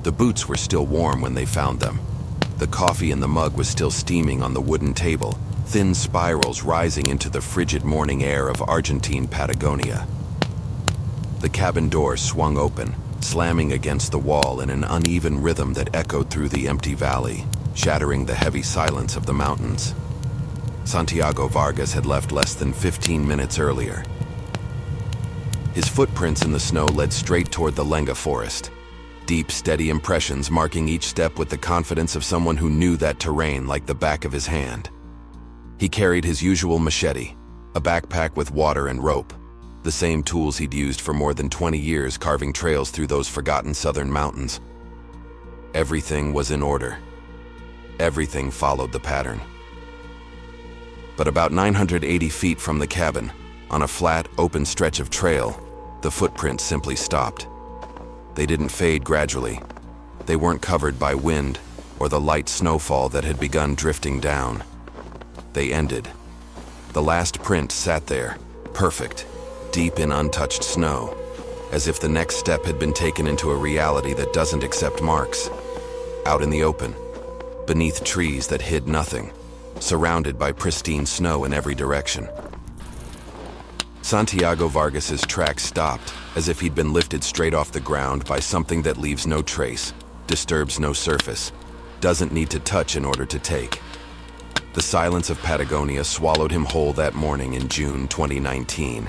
The boots were still warm when they found them. The coffee in the mug was still steaming on the wooden table, thin spirals rising into the frigid morning air of Argentine Patagonia. The cabin door swung open, slamming against the wall in an uneven rhythm that echoed through the empty valley, shattering the heavy silence of the mountains. Santiago Vargas had left less than 15 minutes earlier. His footprints in the snow led straight toward the Lenga forest. Deep, steady impressions marking each step with the confidence of someone who knew that terrain like the back of his hand. He carried his usual machete, a backpack with water and rope, the same tools he'd used for more than 20 years carving trails through those forgotten southern mountains. Everything was in order. Everything followed the pattern. But about 980 feet from the cabin, on a flat, open stretch of trail, the footprints simply stopped. They didn't fade gradually. They weren't covered by wind or the light snowfall that had begun drifting down. They ended. The last print sat there, perfect, deep in untouched snow, as if the next step had been taken into a reality that doesn't accept marks. Out in the open, beneath trees that hid nothing, surrounded by pristine snow in every direction. Santiago Vargas's tracks stopped, as if he'd been lifted straight off the ground by something that leaves no trace, disturbs no surface, doesn't need to touch in order to take. The silence of Patagonia swallowed him whole that morning in June 2019.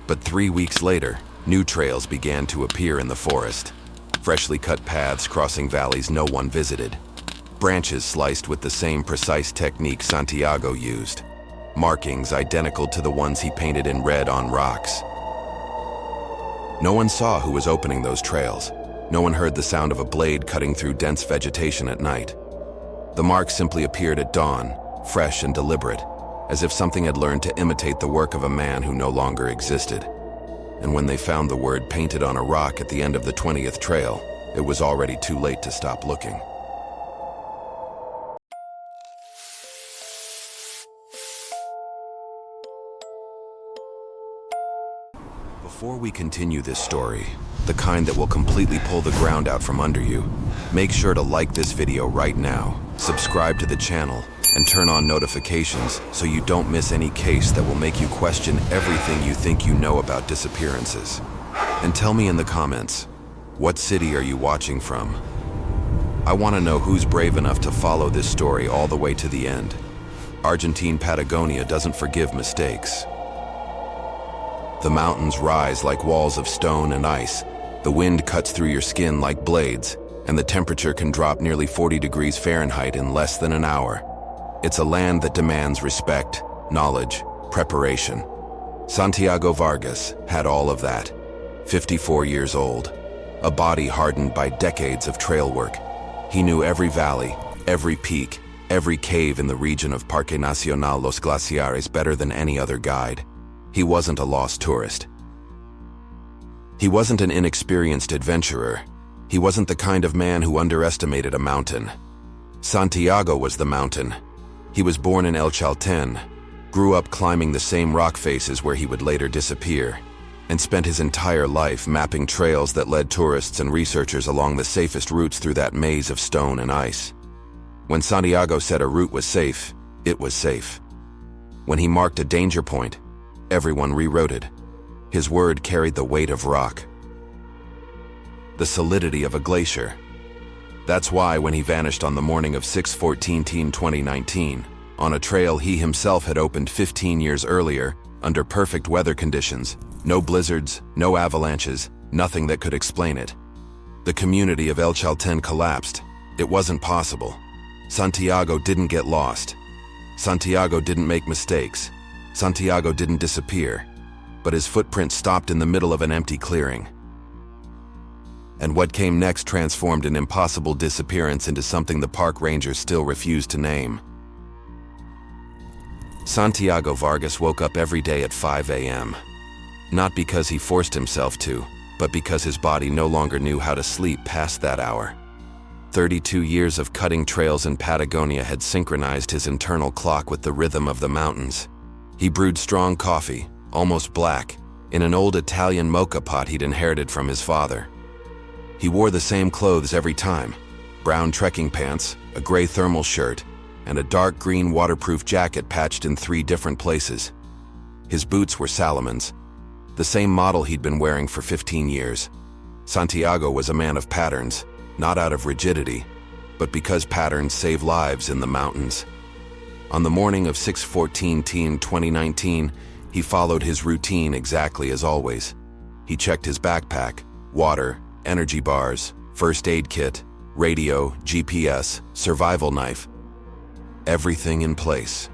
But 3 weeks later, new trails began to appear in the forest. Freshly cut paths crossing valleys no one visited. Branches sliced with the same precise technique Santiago used. Markings identical to the ones he painted in red on rocks. No one saw who was opening those trails. No one heard the sound of a blade cutting through dense vegetation at night. The marks simply appeared at dawn, fresh and deliberate, as if something had learned to imitate the work of a man who no longer existed. And when they found the word painted on a rock at the end of the 20th trail, it was already too late to stop looking. Before we continue this story, the kind that will completely pull the ground out from under you, make sure to like this video right now, subscribe to the channel, and turn on notifications so you don't miss any case that will make you question everything you think you know about disappearances. And tell me in the comments, what city are you watching from? I want to know who's brave enough to follow this story all the way to the end. Argentine Patagonia doesn't forgive mistakes. The mountains rise like walls of stone and ice. The wind cuts through your skin like blades, and the temperature can drop nearly 40 degrees Fahrenheit in less than an hour. It's a land that demands respect, knowledge, preparation. Santiago Vargas had all of that. 54 years old, a body hardened by decades of trail work. He knew every valley, every peak, every cave in the region of Parque Nacional Los Glaciares better than any other guide. He wasn't a lost tourist. He wasn't an inexperienced adventurer. He wasn't the kind of man who underestimated a mountain. Santiago was the mountain. He was born in El Chalten, grew up climbing the same rock faces where he would later disappear, and spent his entire life mapping trails that led tourists and researchers along the safest routes through that maze of stone and ice. When Santiago said a route was safe, it was safe. When he marked a danger point, everyone rewrote it. His word carried the weight of rock, the solidity of a glacier. That's why when he vanished on the morning of 6/14/2019, on a trail he himself had opened 15 years earlier, under perfect weather conditions, no blizzards, no avalanches, nothing that could explain it. The community of El Chalten collapsed. It wasn't possible. Santiago didn't get lost. Santiago didn't make mistakes. Santiago didn't disappear, but his footprint stopped in the middle of an empty clearing. And what came next transformed an impossible disappearance into something the park rangers still refused to name. Santiago Vargas woke up every day at 5 a.m. Not because he forced himself to, but because his body no longer knew how to sleep past that hour. 32 years of cutting trails in Patagonia had synchronized his internal clock with the rhythm of the mountains. He brewed strong coffee, almost black, in an old Italian mocha pot he'd inherited from his father. He wore the same clothes every time: brown trekking pants, a gray thermal shirt, and a dark green waterproof jacket patched in 3 different places. His boots were Salomon's, the same model he'd been wearing for 15 years. Santiago was a man of patterns, not out of rigidity, but because patterns save lives in the mountains. On the morning of 6/14/2019, he followed his routine exactly as always. He checked his backpack: water, energy bars, first aid kit, radio, GPS, survival knife. Everything in place.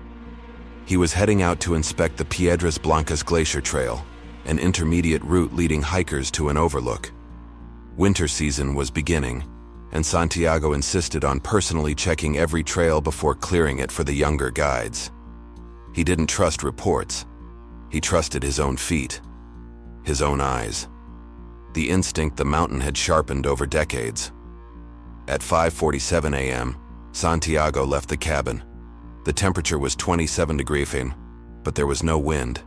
He was heading out to inspect the Piedras Blancas Glacier Trail, an intermediate route leading hikers to an overlook. Winter season was beginning, and Santiago insisted on personally checking every trail before clearing it for the younger guides. He didn't trust reports. He trusted his own feet, his own eyes, the instinct the mountain had sharpened over decades. At 5:47 a.m., Santiago left the cabin. The temperature was 27 degrees Fahrenheit, but there was no wind.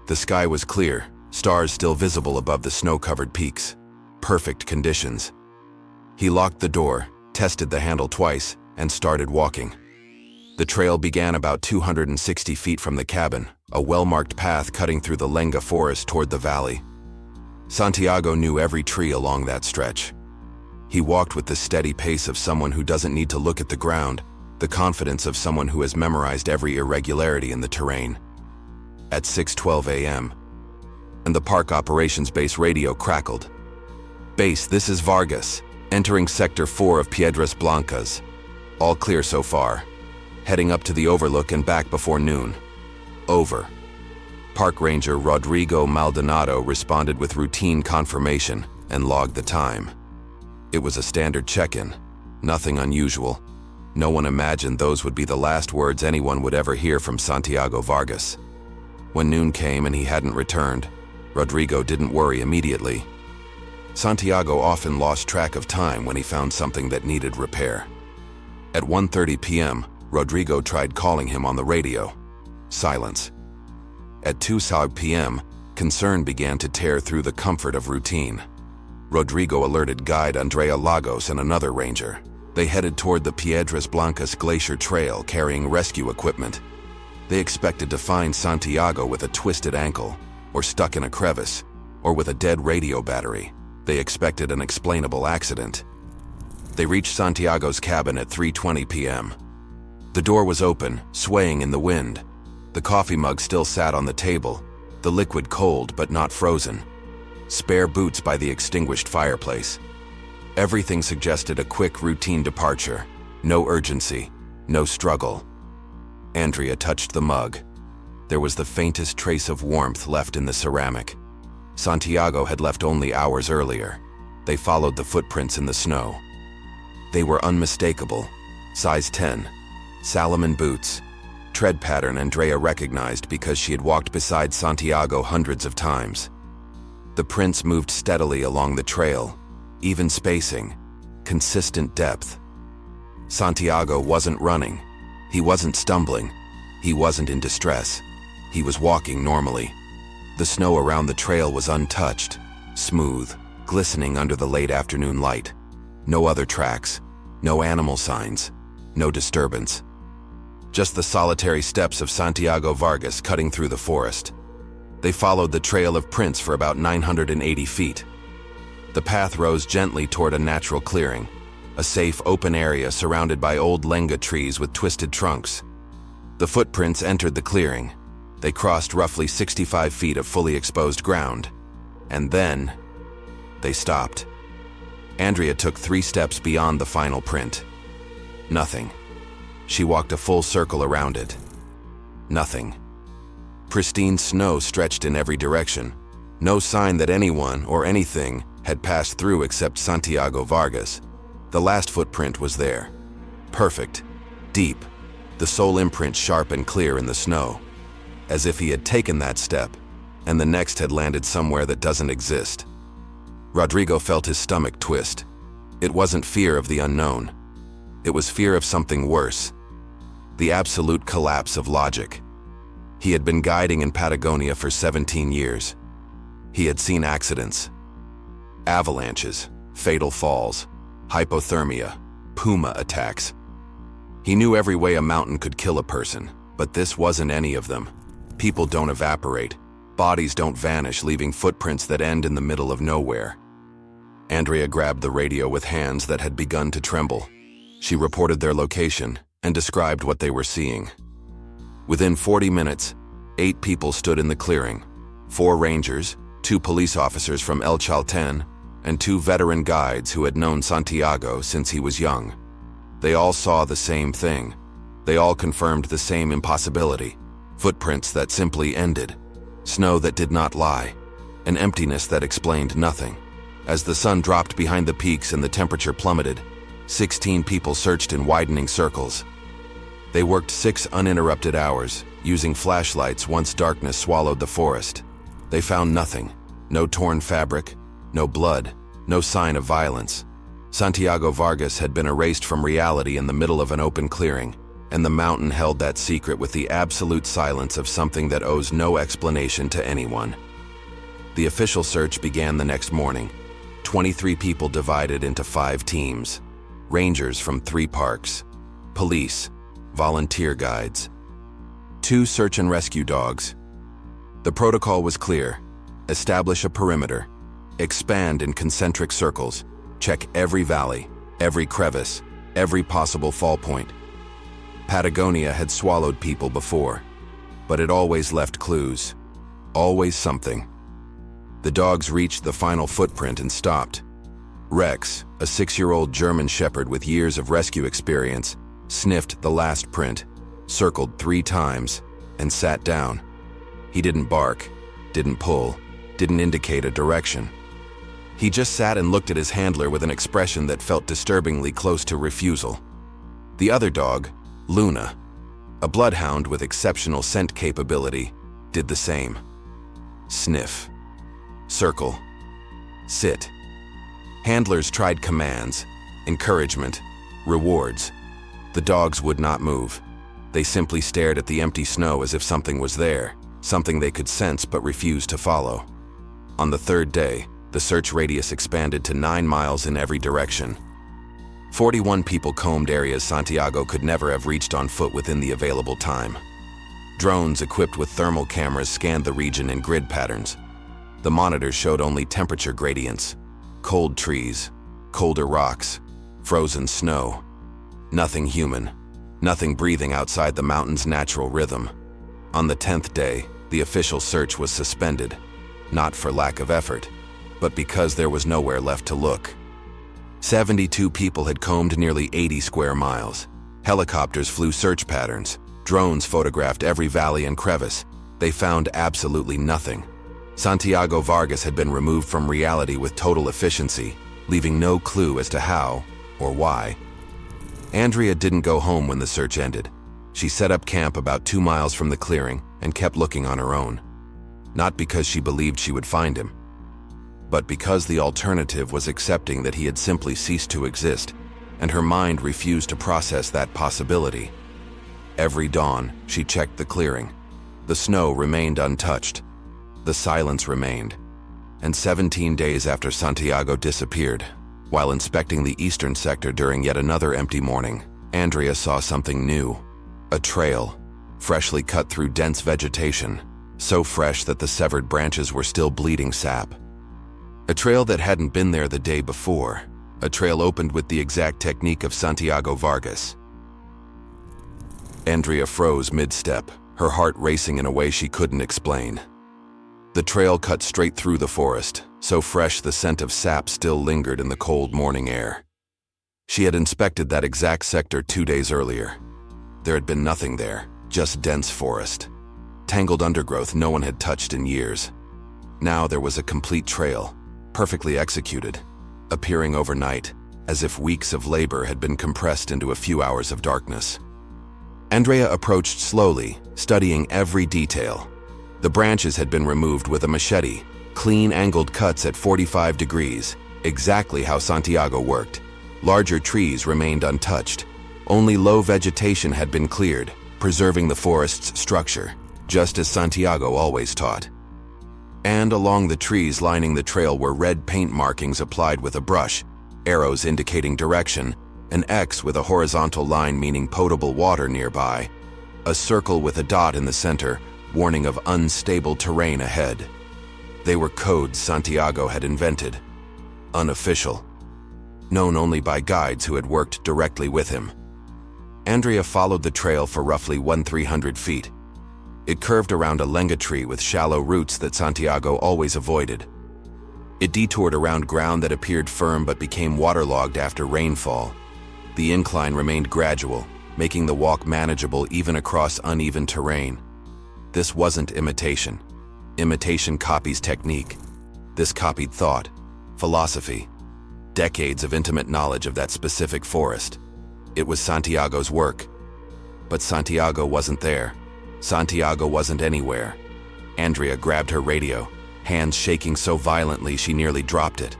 The sky was clear, stars still visible above the snow-covered peaks. Perfect conditions. He locked the door, tested the handle twice, and started walking. The trail began about 260 feet from the cabin, a well-marked path cutting through the Lenga forest toward the valley. Santiago knew every tree along that stretch. He walked with the steady pace of someone who doesn't need to look at the ground, the confidence of someone who has memorized every irregularity in the terrain. At 6:12 a.m., and the park operations base radio crackled. "Base, this is Vargas, entering Sector 4 of Piedras Blancas. All clear so far. Heading up to the overlook and back before noon. Over." Park Ranger Rodrigo Maldonado responded with routine confirmation and logged the time. It was a standard check-in, nothing unusual. No one imagined those would be the last words anyone would ever hear from Santiago Vargas. When noon came and he hadn't returned, Rodrigo didn't worry immediately. Santiago often lost track of time when he found something that needed repair. At 1:30 p.m., Rodrigo tried calling him on the radio. Silence. At 2 p.m., concern began to tear through the comfort of routine. Rodrigo alerted guide Andrea Lagos and another ranger. They headed toward the Piedras Blancas Glacier Trail carrying rescue equipment. They expected to find Santiago with a twisted ankle, or stuck in a crevice, or with a dead radio battery. They expected an explainable accident. They reached Santiago's cabin at 3:20 p.m. The door was open, swaying in the wind. The coffee mug still sat on the table, the liquid cold but not frozen. Spare boots by the extinguished fireplace. Everything suggested a quick, routine departure. No urgency, no struggle. Andrea touched the mug. There was the faintest trace of warmth left in the ceramic. Santiago had left only hours earlier. They followed the footprints in the snow. They were unmistakable. Size 10. Salomon boots. Tread pattern Andrea recognized because she had walked beside Santiago hundreds of times. The prints moved steadily along the trail. Even spacing. Consistent depth. Santiago wasn't running. He wasn't stumbling. He wasn't in distress. He was walking normally. The snow around the trail was untouched, smooth, glistening under the late afternoon light. No other tracks, no animal signs, no disturbance. Just the solitary steps of Santiago Vargas cutting through the forest. They followed the trail of prints for about 980 feet. The path rose gently toward a natural clearing, a safe open area surrounded by old lenga trees with twisted trunks. The footprints entered the clearing. They crossed roughly 65 feet of fully exposed ground. And then, they stopped. Andrea took 3 steps beyond the final print. Nothing. She walked a full circle around it. Nothing. Pristine snow stretched in every direction. No sign that anyone or anything had passed through except Santiago Vargas. The last footprint was there. Perfect. Deep. The sole imprint sharp and clear in the snow. As if he had taken that step, and the next had landed somewhere that doesn't exist. Rodrigo felt his stomach twist. It wasn't fear of the unknown. It was fear of something worse. The absolute collapse of logic. He had been guiding in Patagonia for 17 years. He had seen accidents. Avalanches, fatal falls, hypothermia, puma attacks. He knew every way a mountain could kill a person, but this wasn't any of them. People don't evaporate. Bodies don't vanish, leaving footprints that end in the middle of nowhere. Andrea grabbed the radio with hands that had begun to tremble. She reported their location and described what they were seeing. Within 40 minutes, 8 people stood in the clearing. 4 rangers, 2 police officers from El Chalten, and 2 veteran guides who had known Santiago since he was young. They all saw the same thing. They all confirmed the same impossibility. Footprints that simply ended. Snow that did not lie. An emptiness that explained nothing. As the sun dropped behind the peaks and the temperature plummeted, 16 people searched in widening circles. They worked 6 uninterrupted hours, using flashlights once darkness swallowed the forest. They found nothing. No torn fabric, no blood, no sign of violence. Santiago Vargas had been erased from reality in the middle of an open clearing, and the mountain held that secret with the absolute silence of something that owes no explanation to anyone. The official search began the next morning. 23 people divided into 5 teams. Rangers from 3 parks. Police. Volunteer guides. 2 search and rescue dogs. The protocol was clear. Establish a perimeter. Expand in concentric circles. Check every valley, every crevice, every possible fall point. Patagonia had swallowed people before, but it always left clues. Always something. The dogs reached the final footprint and stopped. Rex, a 6-year-old German shepherd with years of rescue experience, sniffed the last print, circled 3 times, and sat down. He didn't bark, didn't pull, didn't indicate a direction. He just sat and looked at his handler with an expression that felt disturbingly close to refusal. The other dog, Luna, a bloodhound with exceptional scent capability, did the same. Sniff. Circle. Sit. Handlers tried commands, encouragement, rewards. The dogs would not move. They simply stared at the empty snow as if something was there, something they could sense but refused to follow. On the 3rd day, the search radius expanded to 9 miles in every direction. 41 people combed areas Santiago could never have reached on foot within the available time. Drones equipped with thermal cameras scanned the region in grid patterns. The monitors showed only temperature gradients, cold trees, colder rocks, frozen snow. Nothing human, nothing breathing outside the mountain's natural rhythm. On the 10th day, the official search was suspended, not for lack of effort, but because there was nowhere left to look. 72 people had combed nearly 80 square miles. Helicopters flew search patterns. Drones photographed every valley and crevice. They found absolutely nothing. Santiago Vargas had been removed from reality with total efficiency, leaving no clue as to how or why. Andrea didn't go home when the search ended. She set up camp about 2 miles from the clearing and kept looking on her own. Not because she believed she would find him, but because the alternative was accepting that he had simply ceased to exist, and her mind refused to process that possibility. Every dawn, she checked the clearing. The snow remained untouched. The silence remained. And 17 days after Santiago disappeared, while inspecting the eastern sector during yet another empty morning, Andrea saw something new. A trail, freshly cut through dense vegetation, so fresh that the severed branches were still bleeding sap. A trail that hadn't been there the day before. A trail opened with the exact technique of Santiago Vargas. Andrea froze mid-step, her heart racing in a way she couldn't explain. The trail cut straight through the forest, so fresh the scent of sap still lingered in the cold morning air. She had inspected that exact sector 2 days earlier. There had been nothing there, just dense forest. Tangled undergrowth no one had touched in years. Now there was a complete trail, perfectly executed, appearing overnight, as if weeks of labor had been compressed into a few hours of darkness. Andrea approached slowly, studying every detail. The branches had been removed with a machete, clean angled cuts at 45 degrees, exactly how Santiago worked. Larger trees remained untouched. Only low vegetation had been cleared, preserving the forest's structure, just as Santiago always taught. And along the trees lining the trail were red paint markings applied with a brush, arrows indicating direction, an X with a horizontal line meaning potable water nearby, a circle with a dot in the center, warning of unstable terrain ahead. They were codes Santiago had invented. Unofficial. Known only by guides who had worked directly with him. Andrea followed the trail for roughly 1,300 feet. It curved around a lenga tree with shallow roots that Santiago always avoided. It detoured around ground that appeared firm but became waterlogged after rainfall. The incline remained gradual, making the walk manageable even across uneven terrain. This wasn't imitation. Imitation copies technique. This copied thought, philosophy, decades of intimate knowledge of that specific forest. It was Santiago's work. But Santiago wasn't there. Santiago wasn't anywhere. Andrea grabbed her radio, hands shaking so violently she nearly dropped it.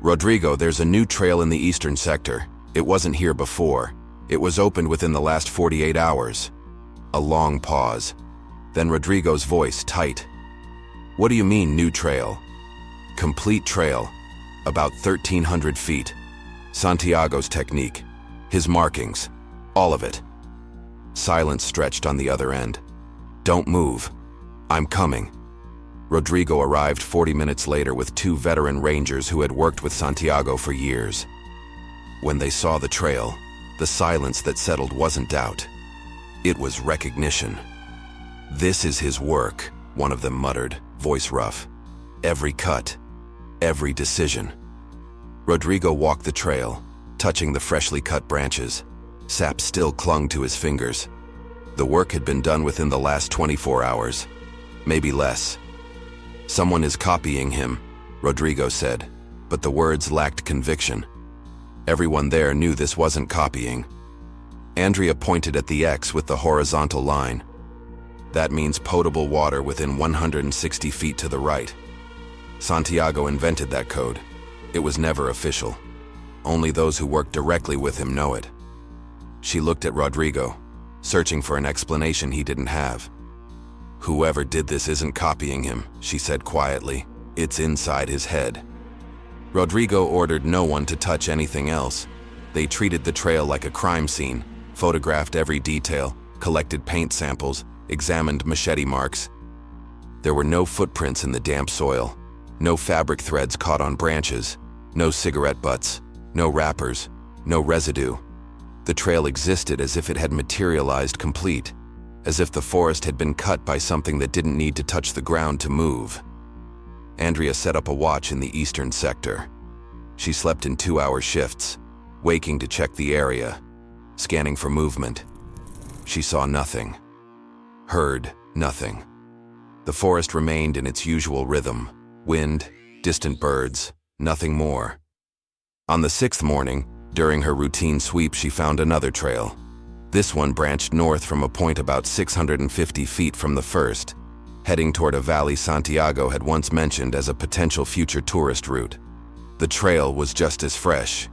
"Rodrigo, there's a new trail in the eastern sector. It wasn't here before. It was opened within the last 48 hours. A long pause. Then Rodrigo's voice tight. "What do you mean, new trail?" "Complete trail. About 1,300 feet. Santiago's technique. His markings. All of it." Silence stretched on the other end. "Don't move. I'm coming." Rodrigo arrived 40 minutes later with 2 veteran rangers who had worked with Santiago for years. When they saw the trail, the silence that settled wasn't doubt. It was recognition. "This is his work," one of them muttered, voice rough. "Every cut, every decision." Rodrigo walked the trail, touching the freshly cut branches. Sap still clung to his fingers. The work had been done within the last 24 hours, maybe less. "Someone is copying him," Rodrigo said, but the words lacked conviction. Everyone there knew this wasn't copying. Andrea pointed at the X with the horizontal line. "That means potable water within 160 feet to the right." Santiago invented that code. It was never official. Only those who worked directly with him know it. She looked at Rodrigo, searching for an explanation he didn't have. "Whoever did this isn't copying him," she said quietly. "It's inside his head." Rodrigo ordered no one to touch anything else. They treated the trail like a crime scene, photographed every detail, collected paint samples, examined machete marks. There were no footprints in the damp soil, no fabric threads caught on branches, no cigarette butts, no wrappers, no residue. The trail existed as if it had materialized complete, as if the forest had been cut by something that didn't need to touch the ground to move. Andrea set up a watch in the eastern sector. She slept in 2-hour shifts, waking to check the area, scanning for movement. She saw nothing, heard nothing. The forest remained in its usual rhythm, wind, distant birds, nothing more. On the 6th morning, during her routine sweep, she found another trail. This one branched north from a point about 650 feet from the first, heading toward a valley Santiago had once mentioned as a potential future tourist route. The trail was just as fresh.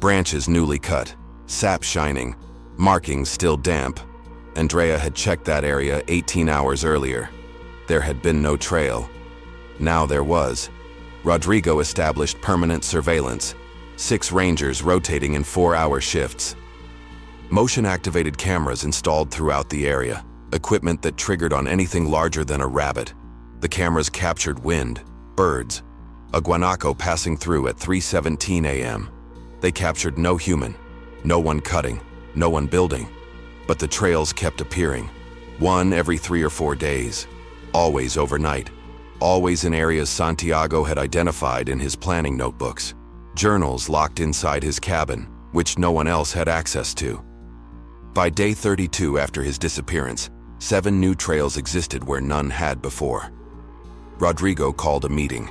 Branches newly cut, sap shining, markings still damp. Andrea had checked that area 18 hours earlier. There had been no trail. Now there was. Rodrigo established permanent surveillance, 6 rangers rotating in 4-hour shifts. Motion-activated cameras installed throughout the area, equipment that triggered on anything larger than a rabbit. The cameras captured wind, birds, a guanaco passing through at 3:17 a.m. They captured no human, no one cutting, no one building. But the trails kept appearing, one every 3 or 4 days, always overnight, always in areas Santiago had identified in his planning notebooks. Journals locked inside his cabin, which no one else had access to. By day 32 after his disappearance, 7 new trails existed where none had before. Rodrigo called a meeting.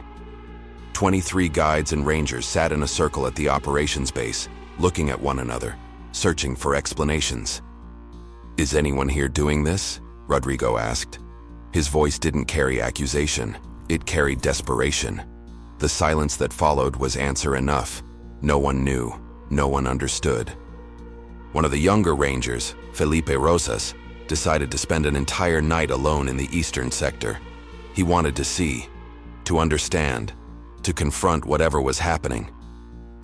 23 guides and rangers sat in a circle at the operations base, looking at one another, searching for explanations. "Is anyone here doing this?" Rodrigo asked. His voice didn't carry accusation, it carried desperation. The silence that followed was answer enough. No one knew, no one understood. One of the younger rangers, Felipe Rosas, decided to spend an entire night alone in the eastern sector. He wanted to see, to understand, to confront whatever was happening.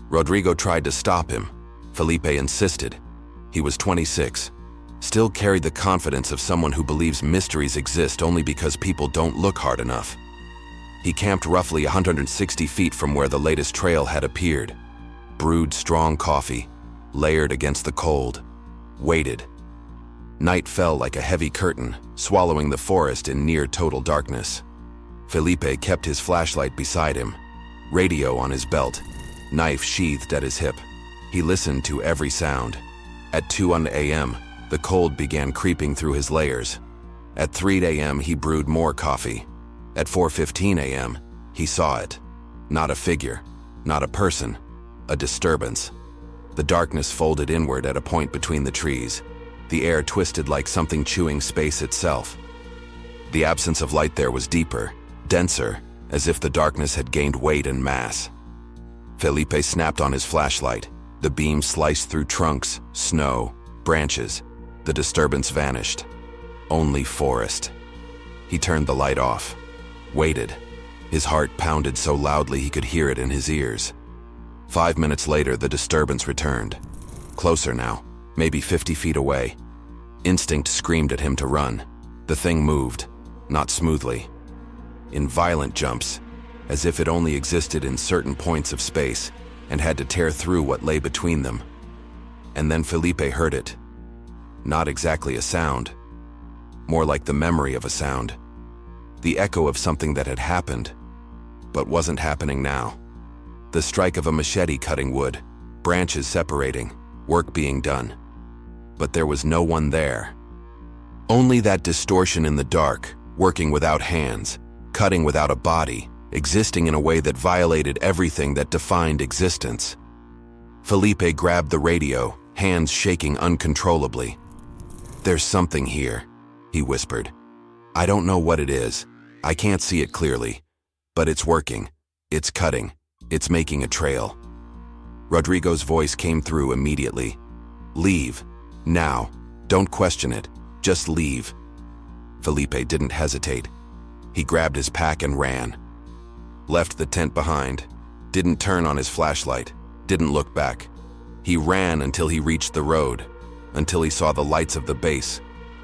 Rodrigo tried to stop him. Felipe insisted. He was 26, still carried the confidence of someone who believes mysteries exist only because people don't look hard enough. He camped roughly 160 feet from where the latest trail had appeared, brewed strong coffee, layered against the cold, waited. Night fell like a heavy curtain, swallowing the forest in near total darkness. Felipe kept his flashlight beside him, radio on his belt, knife sheathed at his hip. He listened to every sound. At 2 a.m., the cold began creeping through his layers. At 3 a.m., he brewed more coffee. At 4:15 a.m., he saw it. Not a figure, not a person, a disturbance. The darkness folded inward at a point between the trees. The air twisted like something chewing space itself. The absence of light there was deeper, denser, as if the darkness had gained weight and mass. Felipe snapped on his flashlight. The beam sliced through trunks, snow, branches. The disturbance vanished. Only forest. He turned the light off. Waited. His heart pounded so loudly he could hear it in his ears. 5 minutes later, the disturbance returned. Closer now, maybe 50 feet away. Instinct screamed at him to run. The thing moved, not smoothly. In violent jumps, as if it only existed in certain points of space and had to tear through what lay between them. And then Felipe heard it. Not exactly a sound, more like the memory of a sound. The echo of something that had happened, but wasn't happening now. The strike of a machete cutting wood, branches separating, work being done. But there was no one there. Only that distortion in the dark, working without hands, cutting without a body, existing in a way that violated everything that defined existence. Felipe grabbed the radio, hands shaking uncontrollably. "There's something here," he whispered. "I don't know what it is. I can't see it clearly. But it's working. It's cutting. It's making a trail." Rodrigo's voice came through immediately. "Leave. Now. Don't question it. Just leave." Felipe didn't hesitate. He grabbed his pack and ran. Left the tent behind. Didn't turn on his flashlight. Didn't look back. He ran until he reached the road, until he saw the lights of the base,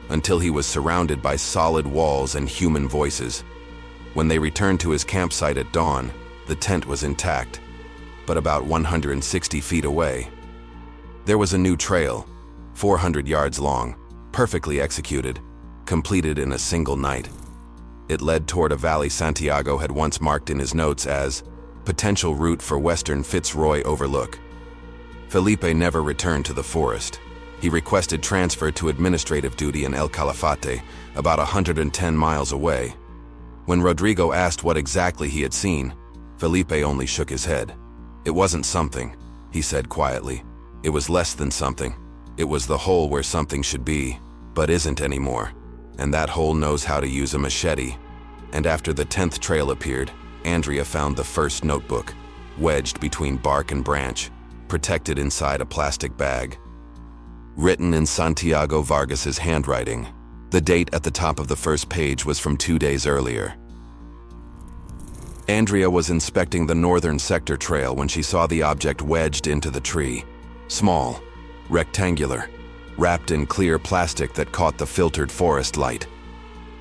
until he was surrounded by solid walls and human voices. When they returned to his campsite at dawn, the tent was intact, but about 160 feet away. There was a new trail, 400 yards long, perfectly executed, completed in a single night. It led toward a valley Santiago had once marked in his notes as potential route for Western Fitzroy Overlook. Felipe never returned to the forest. He requested transfer to administrative duty in El Calafate, about 110 miles away. When Rodrigo asked what exactly he had seen, Felipe only shook his head. "It wasn't something," he said quietly. "It was less than something. It was the hole where something should be, but isn't anymore. And that hole knows how to use a machete." And after the 10th trail appeared, Andrea found the first notebook, wedged between bark and branch, protected inside a plastic bag. Written in Santiago Vargas's handwriting, the date at the top of the first page was from 2 days earlier. Andrea was inspecting the northern sector trail when she saw the object wedged into the tree. Small, rectangular, wrapped in clear plastic that caught the filtered forest light.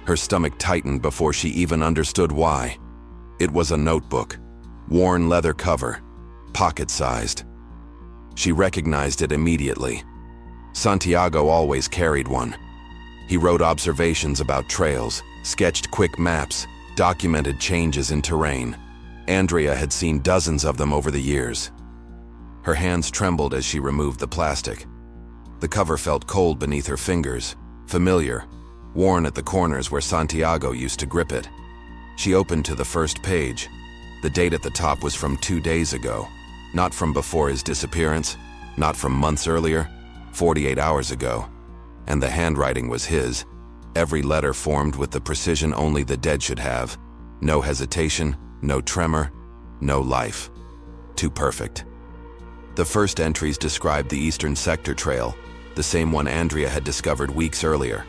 Her stomach tightened before she even understood why. It was a notebook, worn leather cover, pocket-sized. She recognized it immediately. Santiago always carried one. He wrote observations about trails, sketched quick maps, documented changes in terrain. Andrea had seen dozens of them over the years. Her hands trembled as she removed the plastic. The cover felt cold beneath her fingers, familiar, worn at the corners where Santiago used to grip it. She opened to the first page. The date at the top was from 2 days ago, not from before his disappearance, not from months earlier, 48 hours ago. And the handwriting was his, every letter formed with the precision only the dead should have. No hesitation, no tremor, no life. Too perfect. The first entries described the eastern sector trail, the same one Andrea had discovered weeks earlier.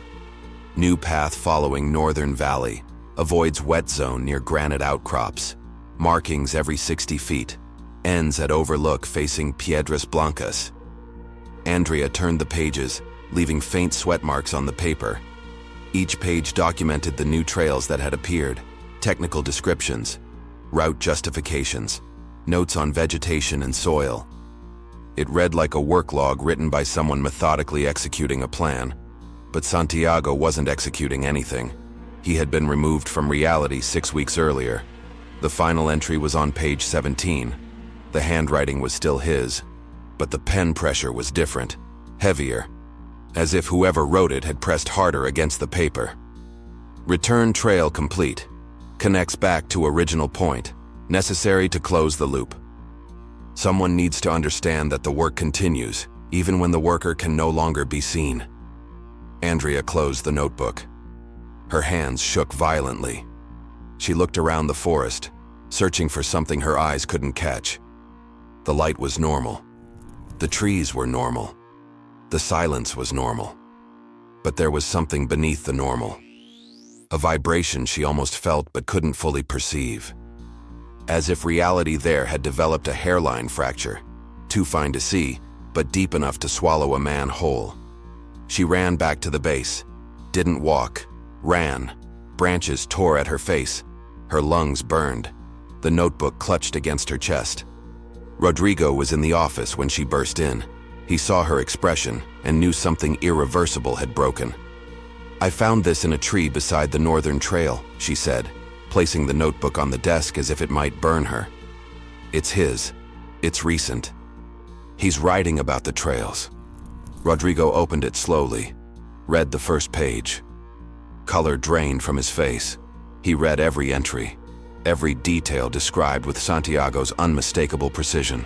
New path following northern valley, Avoids wet zone near granite outcrops. Markings every 60 feet. Ends at overlook facing Piedras Blancas. Andrea turned the pages, leaving faint sweat marks on the paper. Each page documented the new trails that had appeared, technical descriptions, route justifications, notes on vegetation and soil. It read like a work log written by someone methodically executing a plan. But Santiago wasn't executing anything. He had been removed from reality 6 weeks earlier. The final entry was on page 17. The handwriting was still his, but the pen pressure was different, heavier, as if whoever wrote it had pressed harder against the paper. Return trail complete. Connects back to original point. Necessary to close the loop. Someone needs to understand that the work continues, even when the worker can no longer be seen. Andrea closed the notebook. Her hands shook violently. She looked around the forest, searching for something her eyes couldn't catch. The light was normal. The trees were normal. The silence was normal. But there was something beneath the normal. A vibration she almost felt but couldn't fully perceive. As if reality there had developed a hairline fracture, too fine to see, but deep enough to swallow a man whole. She ran back to the base. Didn't walk. Ran. Branches tore at her face. Her lungs burned. The notebook clutched against her chest. Rodrigo was in the office when she burst in. He saw her expression and knew something irreversible had broken. "I found this in a tree beside the northern trail," she said, placing the notebook on the desk as if it might burn her. "It's his. It's recent. He's writing about the trails." Rodrigo opened it slowly, read the first page. Color drained from his face. He read every entry, every detail described with Santiago's unmistakable precision.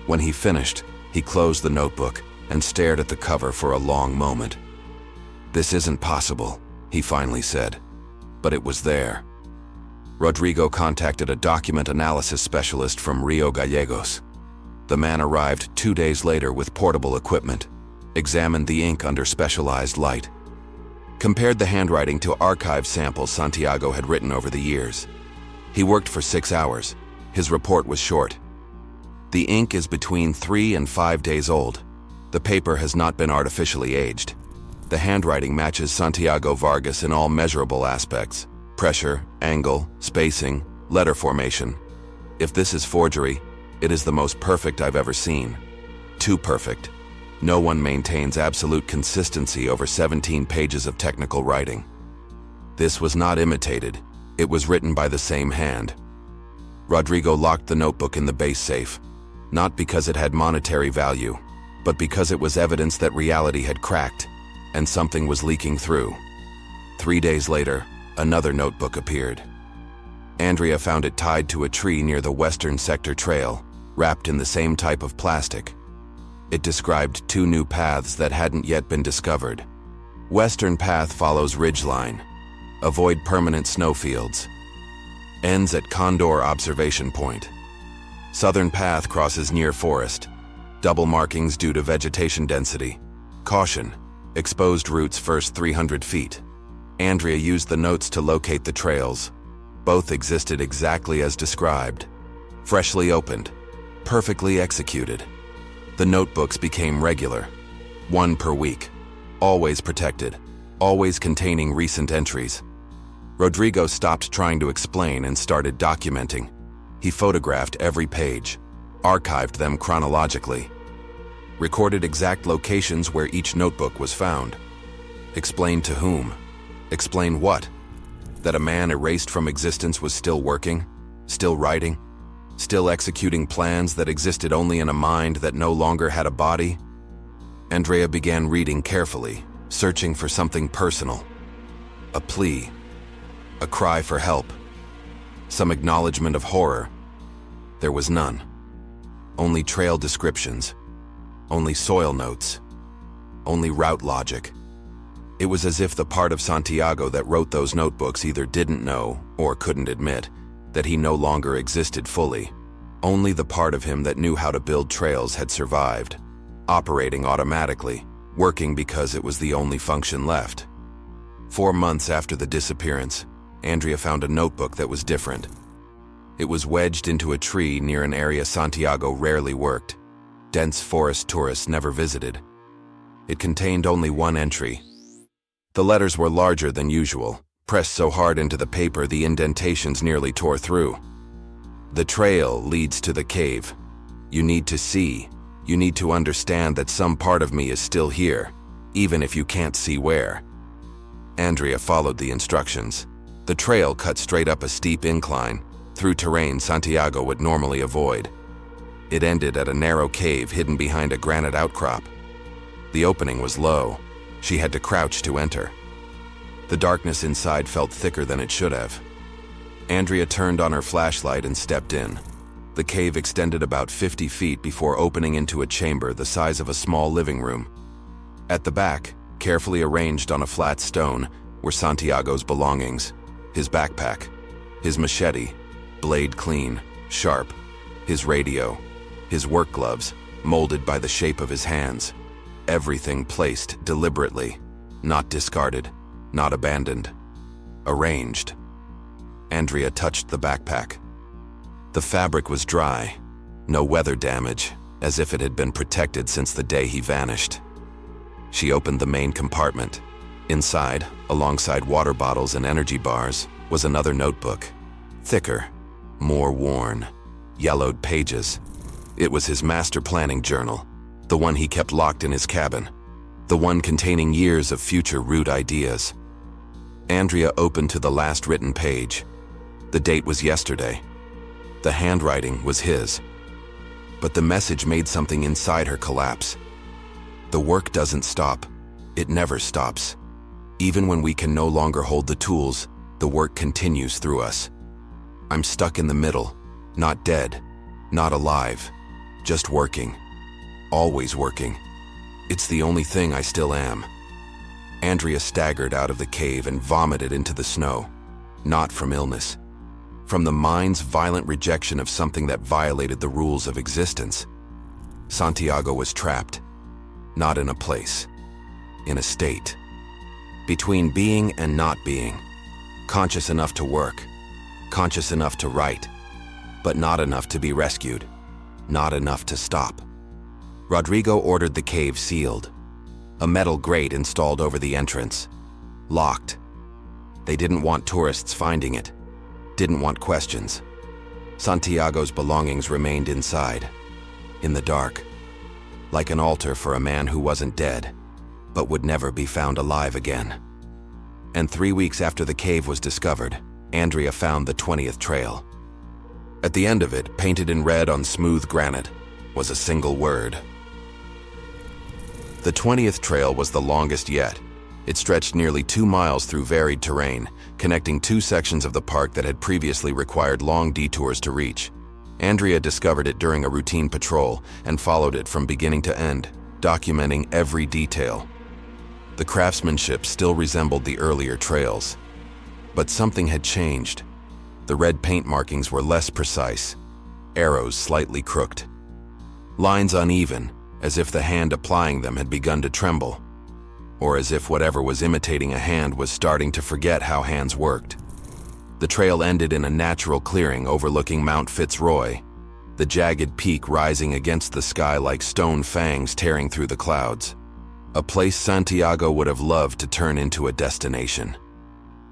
When he finished, he closed the notebook and stared at the cover for a long moment. "This isn't possible," he finally said, but it was there. Rodrigo contacted a document analysis specialist from Rio Gallegos. The man arrived 2 days later with portable equipment, examined the ink under specialized light, compared the handwriting to archive samples Santiago had written over the years. He worked for 6 hours. His report was short. "The ink is between 3 and 5 days old. The paper has not been artificially aged. The handwriting matches Santiago Vargas in all measurable aspects: pressure, angle, spacing, letter formation. If this is forgery, it is the most perfect I've ever seen. Too perfect. No one maintains absolute consistency over 17 pages of technical writing. This was not imitated. It was written by the same hand." Rodrigo locked the notebook in the base safe, not because it had monetary value, but because it was evidence that reality had cracked, and something was leaking through. 3 days later, another notebook appeared. Andrea found it tied to a tree near the Western Sector Trail, wrapped in the same type of plastic. It described 2 new paths that hadn't yet been discovered. Western path follows ridgeline. Avoid permanent snowfields. Ends at Condor Observation Point. Southern path crosses near forest. Double markings due to vegetation density. Caution. Exposed routes first 300 feet. Andrea used the notes to locate the trails. Both existed exactly as described. Freshly opened. Perfectly executed. The notebooks became regular. 1 per week. Always protected. Always containing recent entries. Rodrigo stopped trying to explain and started documenting. He photographed every page, archived them chronologically, recorded exact locations where each notebook was found. Explained to whom? Explain what? That a man erased from existence was still working, still writing, still executing plans that existed only in a mind that no longer had a body? Andrea began reading carefully, searching for something personal. A plea. A cry for help. Some acknowledgement of horror. There was none. Only trail descriptions. Only soil notes. Only route logic. It was as if the part of Santiago that wrote those notebooks either didn't know, or couldn't admit, that he no longer existed fully. Only the part of him that knew how to build trails had survived, operating automatically, working because it was the only function left. 4 months after the disappearance, Andrea found a notebook that was different. It was wedged into a tree near an area Santiago rarely worked. Dense forest tourists never visited. It contained only one entry. The letters were larger than usual, pressed so hard into the paper the indentations nearly tore through. The trail leads to the cave. You need to see. You need to understand that some part of me is still here, even if you can't see where. Andrea followed the instructions. The trail cut straight up a steep incline, through terrain Santiago would normally avoid. It ended at a narrow cave hidden behind a granite outcrop. The opening was low. She had to crouch to enter. The darkness inside felt thicker than it should have. Andrea turned on her flashlight and stepped in. The cave extended about 50 feet before opening into a chamber the size of a small living room. At the back, carefully arranged on a flat stone, were Santiago's belongings. His backpack, his machete, blade clean, sharp, his radio, his work gloves, molded by the shape of his hands. Everything placed deliberately, not discarded, not abandoned. Arranged. Andrea touched the backpack. The fabric was dry, no weather damage, as if it had been protected since the day he vanished. She opened the main compartment. Inside, alongside water bottles and energy bars, was another notebook. Thicker, more worn, yellowed pages. It was his master planning journal, the one he kept locked in his cabin, the one containing years of future route ideas. Andrea opened to the last written page. The date was yesterday. The handwriting was his. But the message made something inside her collapse. The work doesn't stop. It never stops. Even when we can no longer hold the tools, the work continues through us. I'm stuck in the middle, not dead, not alive, just working. Always working. It's the only thing I still am. Andrea staggered out of the cave and vomited into the snow. Not from illness. From the mind's violent rejection of something that violated the rules of existence. Santiago was trapped. Not in a place. In a state. Between being and not being. Conscious enough to work. Conscious enough to write. But not enough to be rescued. Not enough to stop. Rodrigo ordered the cave sealed. A metal grate installed over the entrance. Locked. They didn't want tourists finding it. Didn't want questions. Santiago's belongings remained inside. In the dark. Like an altar for a man who wasn't dead, but would never be found alive again. And 3 weeks after the cave was discovered, Andrea found the 20th trail. At the end of it, painted in red on smooth granite, was a single word. The 20th trail was the longest yet. It stretched nearly 2 miles through varied terrain, connecting 2 sections of the park that had previously required long detours to reach. Andrea discovered it during a routine patrol and followed it from beginning to end, documenting every detail. The craftsmanship still resembled the earlier trails. But something had changed. The red paint markings were less precise, arrows slightly crooked. Lines uneven, as if the hand applying them had begun to tremble, or as if whatever was imitating a hand was starting to forget how hands worked. The trail ended in a natural clearing overlooking Mount Fitzroy, the jagged peak rising against the sky like stone fangs tearing through the clouds. A place Santiago would have loved to turn into a destination.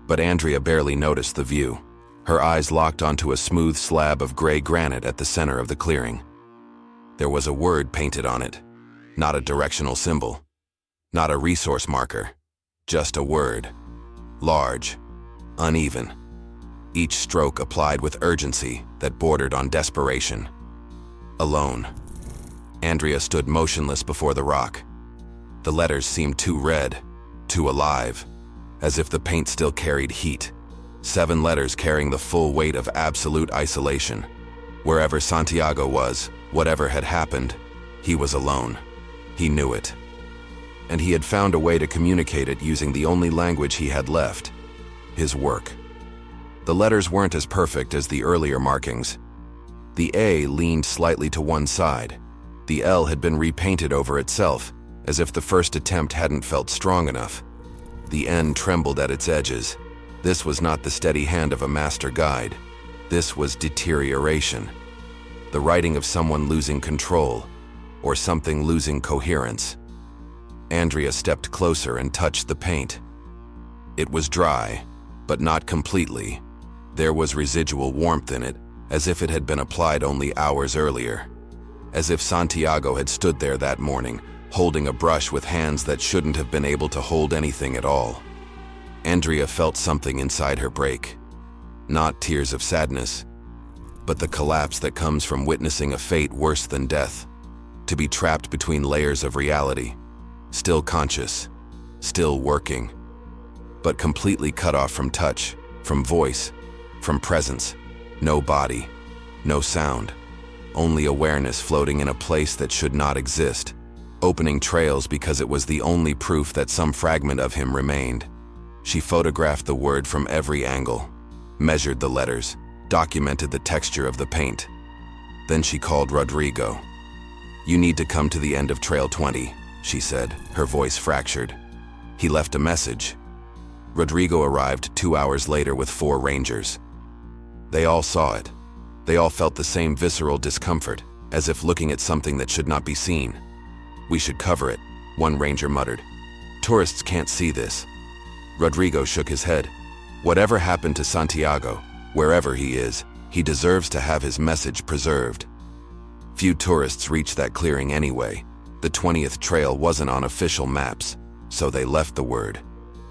But Andrea barely noticed the view. Her eyes locked onto a smooth slab of gray granite at the center of the clearing. There was a word painted on it, not a directional symbol, not a resource marker, just a word. Large, uneven. Each stroke applied with urgency that bordered on desperation. Alone. Andrea stood motionless before the rock. The letters seemed too red, too alive, as if the paint still carried heat. 7 letters carrying the full weight of absolute isolation. Wherever Santiago was, whatever had happened, he was alone. He knew it. And he had found a way to communicate it using the only language he had left, his work. The letters weren't as perfect as the earlier markings. The A leaned slightly to one side. The L had been repainted over itself, as if the first attempt hadn't felt strong enough. The N trembled at its edges. This was not the steady hand of a master guide. This was deterioration. The writing of someone losing control, or something losing coherence. Andrea stepped closer and touched the paint. It was dry, but not completely. There was residual warmth in it, as if it had been applied only hours earlier. As if Santiago had stood there that morning, holding a brush with hands that shouldn't have been able to hold anything at all. Andrea felt something inside her break. Not tears of sadness, but the collapse that comes from witnessing a fate worse than death. To be trapped between layers of reality, still conscious, still working, but completely cut off from touch, from voice, from presence. No body, no sound, only awareness floating in a place that should not exist, opening trails because it was the only proof that some fragment of him remained. She photographed the word from every angle, measured the letters, documented the texture of the paint. Then she called Rodrigo. "You need to come to the end of Trail 20, she said, her voice fractured. He left a message. Rodrigo arrived 2 hours later with 4 rangers. They all saw it. They all felt the same visceral discomfort, as if looking at something that should not be seen. "We should cover it," one ranger muttered. "Tourists can't see this." Rodrigo shook his head. "Whatever happened to Santiago, wherever he is, he deserves to have his message preserved." Few tourists reached that clearing anyway. The 20th trail wasn't on official maps, so they left the word.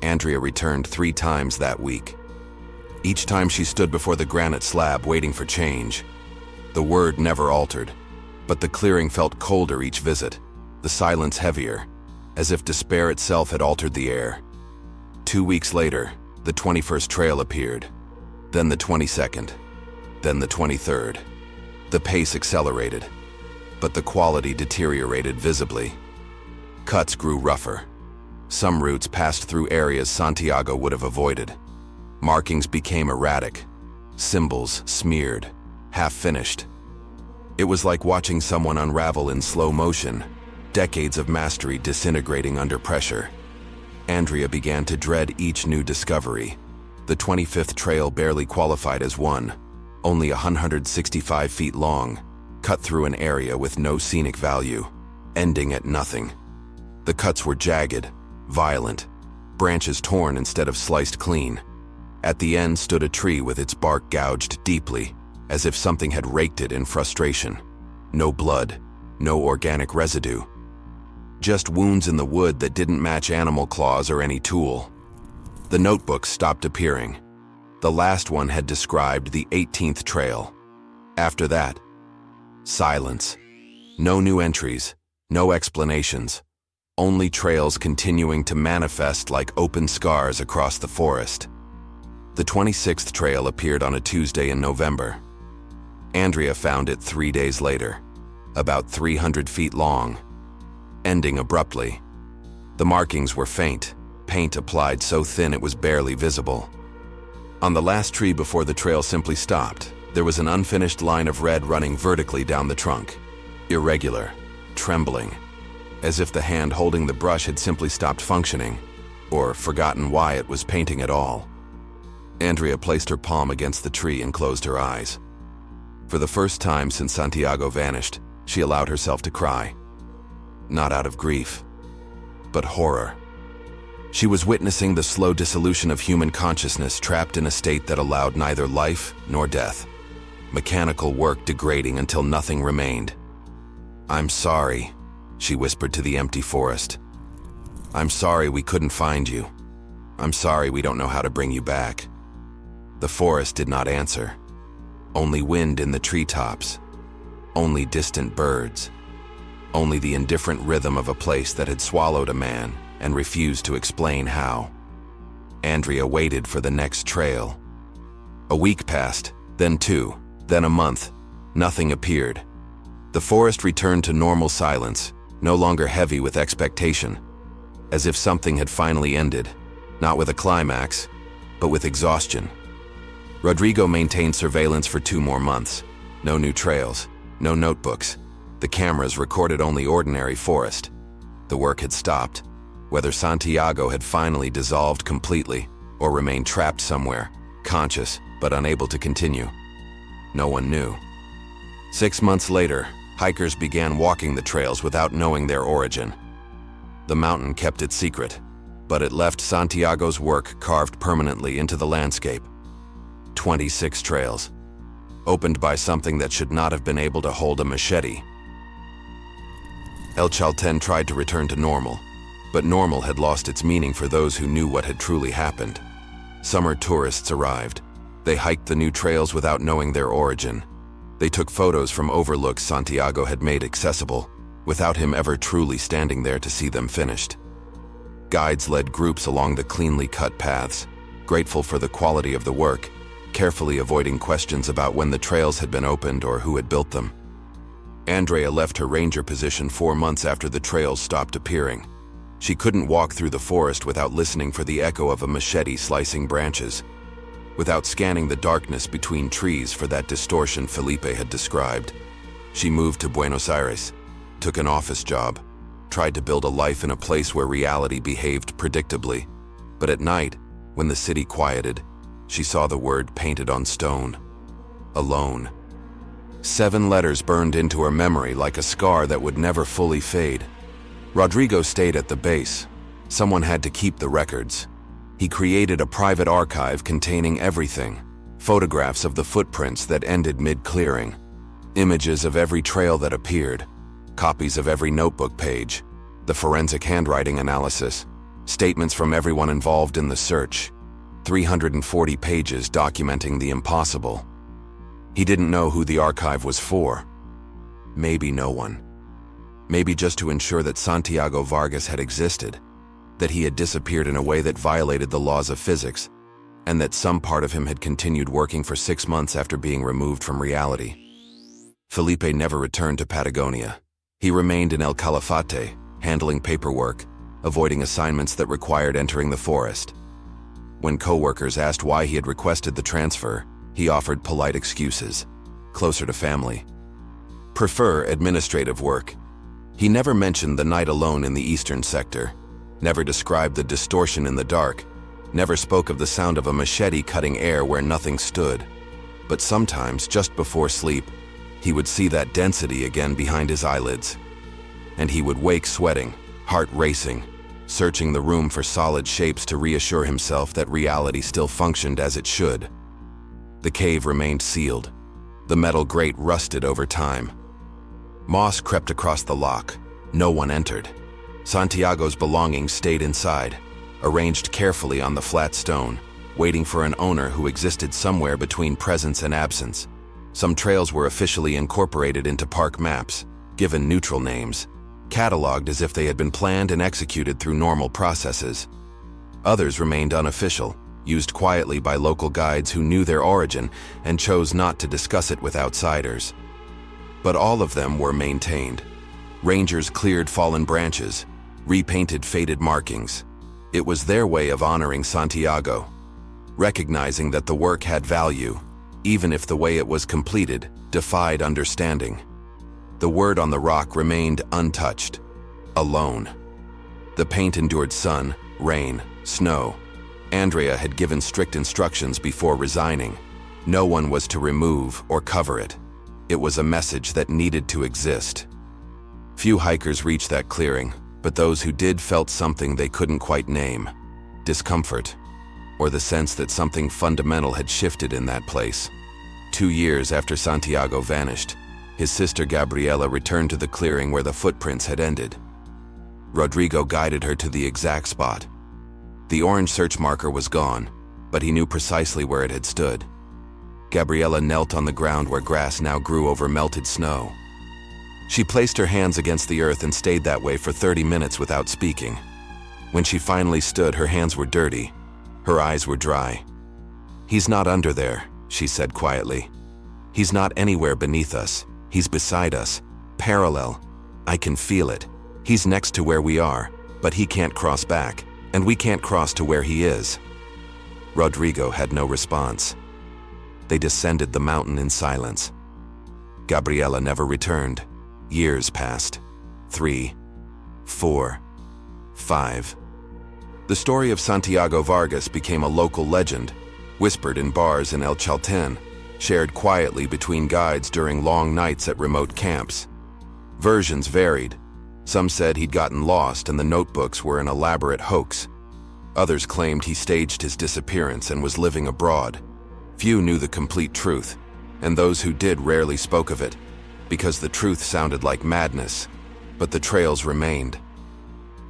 Andrea returned 3 times that week. Each time she stood before the granite slab waiting for change. The word never altered, but the clearing felt colder each visit, the silence heavier, as if despair itself had altered the air. 2 weeks later, the 21st trail appeared, then the 22nd, then the 23rd. The pace accelerated, but the quality deteriorated visibly. Cuts grew rougher. Some routes passed through areas Santiago would have avoided. Markings became erratic, symbols smeared, half-finished. It was like watching someone unravel in slow motion, decades of mastery disintegrating under pressure. Andrea began to dread each new discovery. The 25th trail barely qualified as one, only 165 feet long, cut through an area with no scenic value, ending at nothing. The cuts were jagged, violent, branches torn instead of sliced clean. At the end stood a tree with its bark gouged deeply, as if something had raked it in frustration. No blood, no organic residue. Just wounds in the wood that didn't match animal claws or any tool. The notebooks stopped appearing. The last one had described the 18th trail. After that, silence. No new entries, no explanations. Only trails continuing to manifest like open scars across the forest. The 26th trail appeared on a Tuesday in November. Andrea found it 3 days later, about 300 feet long, ending abruptly. The markings were faint, paint applied so thin it was barely visible. On the last tree before the trail simply stopped, there was an unfinished line of red running vertically down the trunk. Irregular, trembling, as if the hand holding the brush had simply stopped functioning, or forgotten why it was painting at all. Andrea placed her palm against the tree and closed her eyes. For the first time since Santiago vanished, she allowed herself to cry. Not out of grief, but horror. She was witnessing the slow dissolution of human consciousness trapped in a state that allowed neither life nor death. Mechanical work degrading until nothing remained. "I'm sorry," she whispered to the empty forest. "I'm sorry we couldn't find you. I'm sorry we don't know how to bring you back." The forest did not answer. Only wind in the treetops. Only distant birds. Only the indifferent rhythm of a place that had swallowed a man and refused to explain how. Andrea waited for the next trail. A week passed, then 2, then a month. Nothing appeared. The forest returned to normal silence, no longer heavy with expectation, as if something had finally ended, not with a climax, but with exhaustion. Rodrigo maintained surveillance for 2 more months. No new trails, no notebooks. The cameras recorded only ordinary forest. The work had stopped. Whether Santiago had finally dissolved completely, or remained trapped somewhere, conscious but unable to continue. No one knew. 6 months later, hikers began walking the trails without knowing their origin. The mountain kept it secret, but it left Santiago's work carved permanently into the landscape. 26 trails, opened by something that should not have been able to hold a machete. El Chalten tried to return to normal, but normal had lost its meaning for those who knew what had truly happened. Summer tourists arrived. They hiked the new trails without knowing their origin. They took photos from overlooks Santiago had made accessible, without him ever truly standing there to see them finished. Guides led groups along the cleanly cut paths, grateful for the quality of the work, carefully avoiding questions about when the trails had been opened or who had built them. Andrea left her ranger position 4 months after the trails stopped appearing. She couldn't walk through the forest without listening for the echo of a machete slicing branches, without scanning the darkness between trees for that distortion Felipe had described. She moved to Buenos Aires, took an office job, tried to build a life in a place where reality behaved predictably. But at night, when the city quieted, she saw the word painted on stone: alone. 7 letters burned into her memory like a scar that would never fully fade. Rodrigo stayed at the base. Someone had to keep the records. He created a private archive containing everything: photographs of the footprints that ended mid-clearing, images of every trail that appeared, copies of every notebook page, the forensic handwriting analysis, statements from everyone involved in the search, 340 pages documenting the impossible. He didn't know who the archive was for. Maybe no one. Maybe just to ensure that Santiago Vargas had existed, that he had disappeared in a way that violated the laws of physics, and that some part of him had continued working for 6 months after being removed from reality. Felipe never returned to Patagonia. He remained in El Calafate, handling paperwork, avoiding assignments that required entering the forest. When co-workers asked why he had requested the transfer, he offered polite excuses: closer to family. Prefer administrative work. He never mentioned the night alone in the eastern sector, never described the distortion in the dark, never spoke of the sound of a machete cutting air where nothing stood. But sometimes, just before sleep, he would see that density again behind his eyelids. And he would wake sweating, heart racing, searching the room for solid shapes to reassure himself that reality still functioned as it should. The cave remained sealed. The metal grate rusted over time. Moss crept across the lock. No one entered. Santiago's belongings stayed inside, arranged carefully on the flat stone, waiting for an owner who existed somewhere between presence and absence. Some trails were officially incorporated into park maps, given neutral names, cataloged as if they had been planned and executed through normal processes. Others remained unofficial, used quietly by local guides who knew their origin and chose not to discuss it with outsiders. But all of them were maintained. Rangers cleared fallen branches, repainted faded markings. It was their way of honoring Santiago, recognizing that the work had value, even if the way it was completed defied understanding. The word on the rock remained untouched: alone. The paint endured sun, rain, snow. Andrea had given strict instructions before resigning. No one was to remove or cover it. It was a message that needed to exist. Few hikers reached that clearing, but those who did felt something they couldn't quite name: discomfort, or the sense that something fundamental had shifted in that place. 2 years after Santiago vanished, his sister Gabriela returned to the clearing where the footprints had ended. Rodrigo guided her to the exact spot. The orange search marker was gone, but he knew precisely where it had stood. Gabriela knelt on the ground where grass now grew over melted snow. She placed her hands against the earth and stayed that way for 30 minutes without speaking. When she finally stood, her hands were dirty. Her eyes were dry. "He's not under there," she said quietly. "He's not anywhere beneath us. He's beside us, parallel. I can feel it. He's next to where we are, but he can't cross back, and we can't cross to where he is." Rodrigo had no response. They descended the mountain in silence. Gabriela never returned. Years passed. 3, 4, 5. The story of Santiago Vargas became a local legend, whispered in bars in El Chaltén, shared quietly between guides during long nights at remote camps. Versions varied. Some said he'd gotten lost and the notebooks were an elaborate hoax. Others claimed he staged his disappearance and was living abroad. Few knew the complete truth, and those who did rarely spoke of it, because the truth sounded like madness, but the trails remained.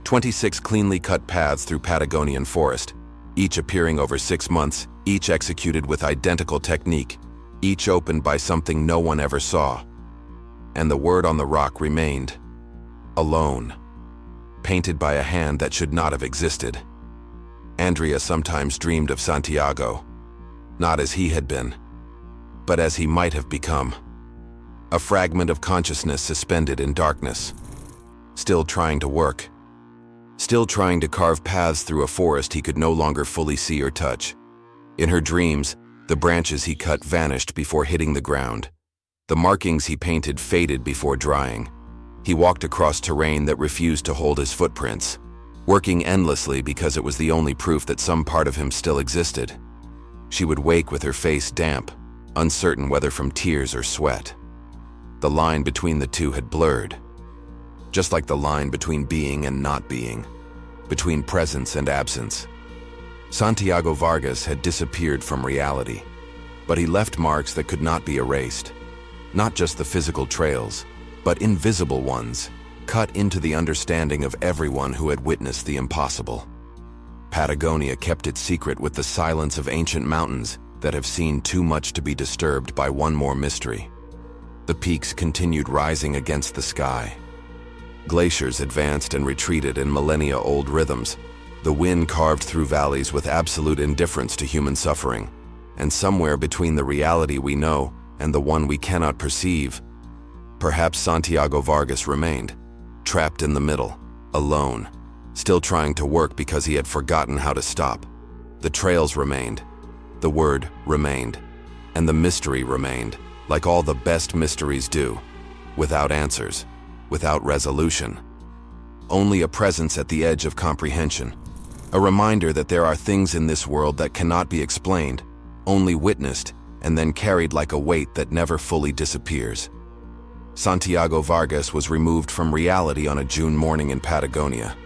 26 cleanly cut paths through Patagonian forest, each appearing over 6 months, each executed with identical technique, each opened by something no one ever saw. And the word on the rock remained: alone, painted by a hand that should not have existed. Andrea sometimes dreamed of Santiago, not as he had been, but as he might have become. A fragment of consciousness suspended in darkness, still trying to work, still trying to carve paths through a forest he could no longer fully see or touch. In her dreams, the branches he cut vanished before hitting the ground. The markings he painted faded before drying. He walked across terrain that refused to hold his footprints, working endlessly because it was the only proof that some part of him still existed. She would wake with her face damp, uncertain whether from tears or sweat. The line between the two had blurred, just like the line between being and not being, between presence and absence. Santiago Vargas had disappeared from reality, but he left marks that could not be erased. Not just the physical trails, but invisible ones, cut into the understanding of everyone who had witnessed the impossible. Patagonia kept its secret with the silence of ancient mountains that have seen too much to be disturbed by one more mystery. The peaks continued rising against the sky. Glaciers advanced and retreated in millennia-old rhythms. The wind carved through valleys with absolute indifference to human suffering. And somewhere between the reality we know and the one we cannot perceive, perhaps Santiago Vargas remained, trapped in the middle, alone, still trying to work because he had forgotten how to stop. The trails remained, the word remained, and the mystery remained, like all the best mysteries do, without answers, without resolution. Only a presence at the edge of comprehension, a reminder that there are things in this world that cannot be explained, only witnessed, and then carried like a weight that never fully disappears. Santiago Vargas was removed from reality on a June morning in Patagonia.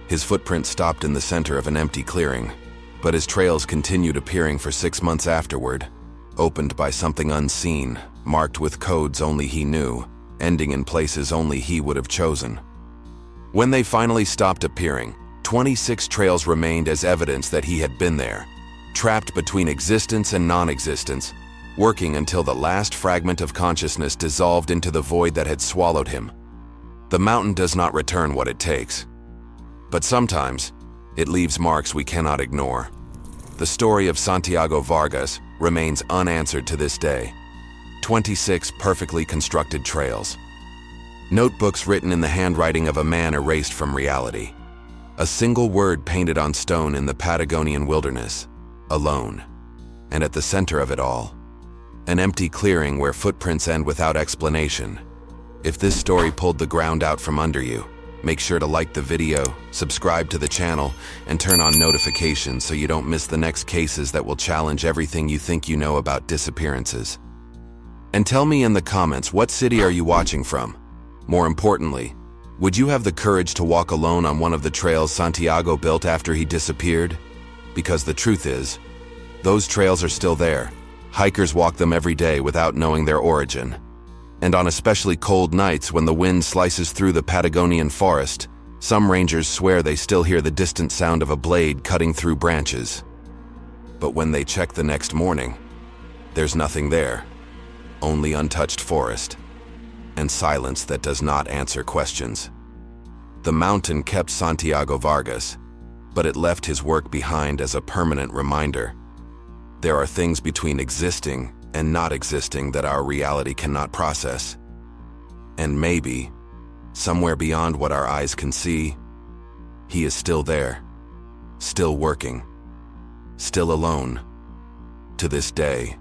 His footprint stopped in the center of an empty clearing, but his trails continued appearing for 6 months afterward, opened by something unseen, marked with codes only he knew, ending in places only he would have chosen. When they finally stopped appearing, 26 trails remained as evidence that he had been there, trapped between existence and non-existence, working until the last fragment of consciousness dissolved into the void that had swallowed him. The mountain does not return what it takes, but sometimes it leaves marks we cannot ignore. The story of Santiago Vargas remains unanswered to this day. 26 perfectly constructed trails. Notebooks written in the handwriting of a man erased from reality. A single word painted on stone in the Patagonian wilderness: alone. And at the center of it all, an empty clearing where footprints end without explanation. If this story pulled the ground out from under you, make sure to like the video, subscribe to the channel, and turn on notifications so you don't miss the next cases that will challenge everything you think you know about disappearances. And tell me in the comments, what city are you watching from? More importantly, would you have the courage to walk alone on one of the trails Santiago built after he disappeared? Because the truth is, those trails are still there. Hikers walk them every day without knowing their origin. And on especially cold nights when the wind slices through the Patagonian forest, some rangers swear they still hear the distant sound of a blade cutting through branches. But when they check the next morning, there's nothing there. Only untouched forest, and silence that does not answer questions. The mountain kept Santiago Vargas, but it left his work behind as a permanent reminder. There are things between existing and not existing that our reality cannot process. And maybe, somewhere beyond what our eyes can see, he is still there, still working, still alone, to this day.